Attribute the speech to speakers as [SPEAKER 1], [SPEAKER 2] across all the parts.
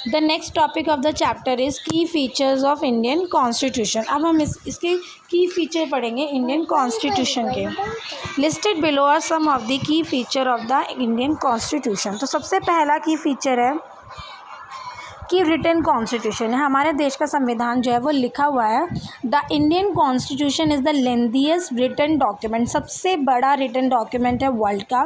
[SPEAKER 1] The next topic of the chapter is key features of Indian constitution. अब हम इसके key feature पढ़ेंगे Indian constitution के। Listed below are some of the key feature of the Indian constitution. तो सबसे पहला की feature है कि रिटन कॉन्स्टिट्यूशन है, हमारे देश का संविधान जो है वो लिखा हुआ है। The Indian constitution is the lengthiest written document, सबसे बड़ा रिटन डॉक्यूमेंट है वर्ल्ड का।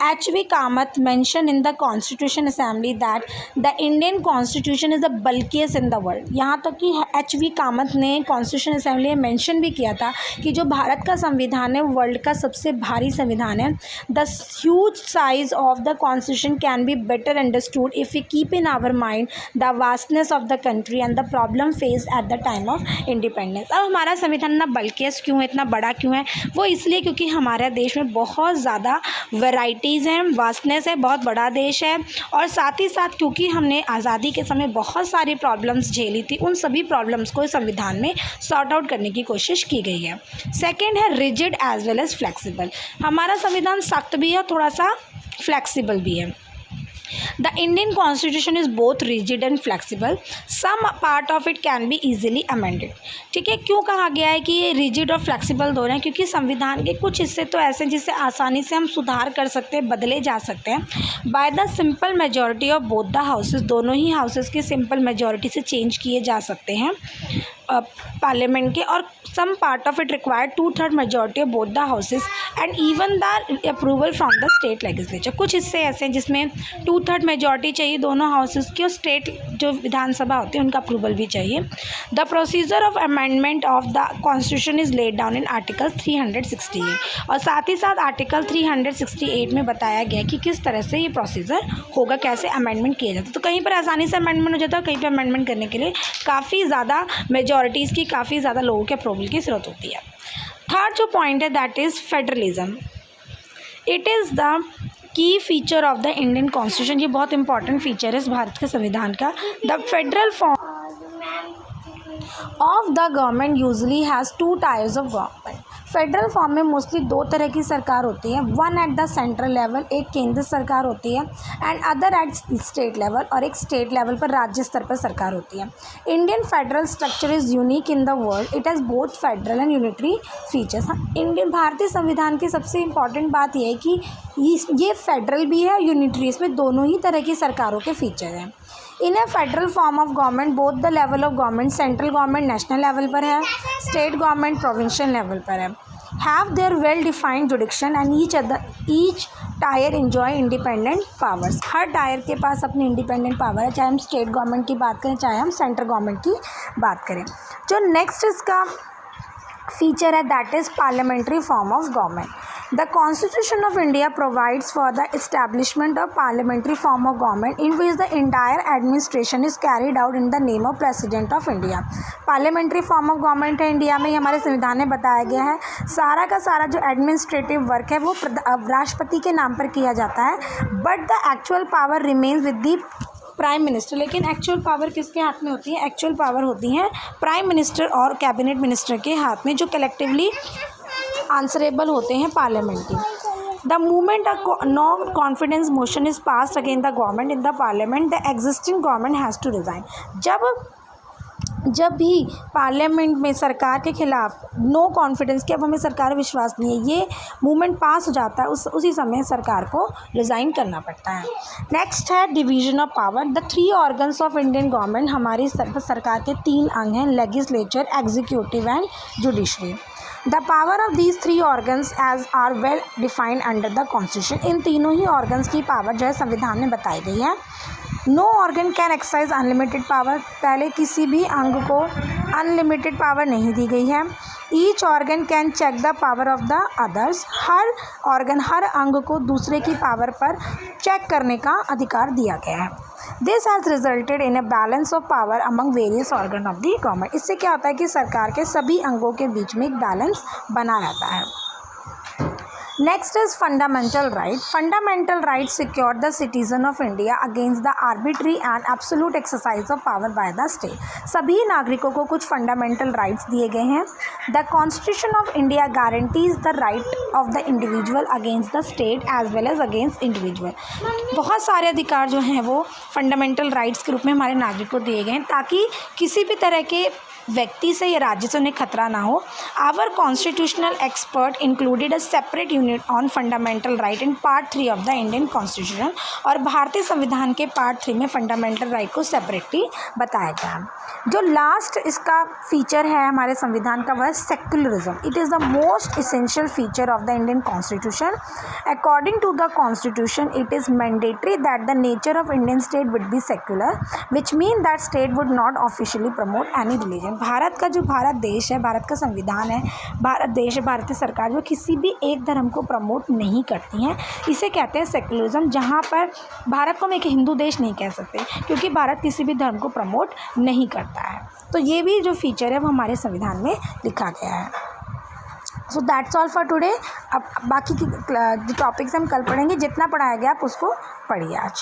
[SPEAKER 1] H V. Kamath mention in the constitution assembly that the Indian constitution is the bulkiest in the world. यहाँ तक कि एच.वी. कामत ने कॉन्स्टिट्यूशन असेंबली में मेंशन भी किया था कि जो भारत का संविधान है वर्ल्ड का सबसे भारी संविधान है। The huge size of the constitution can be better understood if we keep in our mind the vastness of the country and the problem faced at the time of independence. अब हमारा संविधान इतना bulkiest क्यों है, इतना बड़ा क्यों है? वो इसलिए क्योंकि हमारे देश में बहुत ज़्यादा वैरायटीज़ हैं, वास्टनेस है, बहुत बड़ा देश है, और साथ ही साथ क्योंकि हमने आज़ादी के समय बहुत सारी प्रॉब्लम्स झेली थी, उन सभी प्रॉब्लम्स को संविधान में सॉर्ट आउट करने की कोशिश की गई है। सेकेंड है rigid as well as flexible. हमारा संविधान सख्त भी है, थोड़ा सा फ्लेक्सिबल भी है। The Indian Constitution is both rigid and flexible. Some part of it can be easily amended. ठीक है, क्यों कहा गया है कि ये रिजिड और फ्लेक्सिबल दोनों हैं? क्योंकि संविधान के कुछ हिस्से तो ऐसे हैं जिससे आसानी से हम सुधार कर सकते हैं, बदले जा सकते हैं। By the simple majority of both the houses, दोनों ही हाउसेस की सिंपल मेजॉरिटी से चेंज किए जा सकते हैं पार्लियामेंट के। और some part of it required 2/3 majority of both the houses and even the approval from the state legislature. कुछ हिस्से ऐसे हैं जिसमें 2/3 मेजॉरिटी चाहिए दोनों हाउसेस की, और स्टेट जो विधानसभा होती है उनका अप्रूवल भी चाहिए। The procedure of amendment of the constitution is laid down in article 368, और साथ ही साथ आर्टिकल 368 में बताया गया कि किस तरह से ये प्रोसीजर होगा, कैसे अमेंडमेंट किया जाता है। तो कहीं पर आसानी से अमेंडमेंट हो जाता है, कहीं पर अमेंडमेंट करने के लिए काफ़ी ज़्यादा मेजॉरिटीज़ की, काफ़ी ज़्यादा लोगों के अप्रूवल की ज़रूरत होती है। थर्ड जो पॉइंट है that is federalism. It is the key feature of the Indian constitution. ये बहुत इंपॉर्टेंट फीचर है इस भारत के संविधान का। The federal form of the government usually has 2 tyres of government. Federal form में मोस्टली 2 तरह की सरकार होती है, one at the central level, एक केंद्र सरकार होती है, and other at state level, और एक स्टेट लेवल पर राज्य स्तर पर सरकार होती है। Indian federal structure is unique in the world, it has both federal and unitary features. Indian भारतीय संविधान की सबसे इम्पॉर्टेंट बात यह है कि ये फेडरल भी है, यूनिटरी, इसमें दोनों ही तरह की सरकारों के फीचर हैं। In a federal form of government both the level of government, central government national level पर है, स्टेट गवर्नमेंट प्रोविंशियल लेवल पर है, have their well defined jurisdiction and each tier enjoy independent powers. हर tier के पास अपनी independent power है, चाहे हम स्टेट गवर्नमेंट की बात करें, चाहे हम सेंट्रल गवर्नमेंट की बात करें। जो नेक्स्ट इसका फीचर है that is parliamentary form of government. The Constitution of India provides for the establishment of parliamentary form of government in which the entire administration is carried out in the name of President of India. Parliamentary form of government है India में, हमारे संविधान में बताया गया है। सारा का सारा जो एडमिनिस्ट्रेटिव वर्क है वो राष्ट्रपति के नाम पर किया जाता है, but the actual power remains with the prime minister. लेकिन एक्चुअल पावर किसके हाथ में होती है? एक्चुअल पावर होती है प्राइम मिनिस्टर और कैबिनेट मिनिस्टर के हाथ में, जो कलेक्टिवली आंसरेबल होते हैं पार्लियामेंट की। The movement no confidence motion is passed against the government in the parliament, the existing government has to resign. जब भी पार्लियामेंट में सरकार के खिलाफ नो कॉन्फिडेंस कि अब हमें सरकार पर विश्वास नहीं है, ये मूवमेंट पास हो जाता है, उसी समय सरकार को रिज़ाइन करना पड़ता है। नेक्स्ट है division of power. The 3 organs of Indian government, हमारी सरकार के 3 अंग हैं, legislature, executive and judiciary. The power of these 3 organs as are well defined under the constitution. इन तीनों ही ऑर्गन्स की पावर जो है संविधान में बताई गई है। No organ can exercise unlimited power, पहले किसी भी अंग को अनलिमिटेड पावर नहीं दी गई है। Each organ can check the power of the others, हर ऑर्गन, हर अंग को दूसरे की पावर पर चेक करने का अधिकार दिया गया है। This has resulted in a balance of power among various organ of the government. इससे क्या होता है कि सरकार के सभी अंगों के बीच में एक बैलेंस बना रहता है। Next is fundamental right. Fundamental right secure the citizen of India against the arbitrary and absolute exercise of power by the state. सभी नागरिकों को कुछ फंडामेंटल राइट्स दिए गए हैं. The constitution of India guarantees the right of the individual against the state as well as against individual. बहुत सारे अधिकार जो हैं वो फंडामेंटल राइट्स के रूप में हमारे नागरिकों को दिए गए हैं ताकि किसी भी तरह के व्यक्ति से या राज्य से उन्हें खतरा ना हो. Our constitutional expert included a separate unit on fundamental right in part 3 of the Indian constitution. और भारतीय संविधान के पार्ट 3 में फंडामेंटल राइट को सेपरेटली बताया गया. जो लास्ट इसका फीचर है हमारे संविधान का वह secularism. It is the most essential feature of the Indian constitution. According to the constitution it is mandatory that the nature of Indian state would be secular which mean that state would not officially promote any religion. भारत का जो भारत देश है, भारत का संविधान है, भारत देश है, भारतीय सरकार जो किसी भी एक धर्म को प्रमोट नहीं करती हैं. इसे कहते हैं सेक्युलरिज्म. जहाँ पर भारत को हम एक हिंदू देश नहीं कह सकते क्योंकि भारत किसी भी धर्म को प्रमोट नहीं करता है. तो ये भी जो फीचर है वो हमारे संविधान में लिखा गया है. So that's all for today. अब बाकी की टॉपिक्स हम कल पढ़ेंगे. जितना पढ़ाया गया आप उसको पढ़िए आज.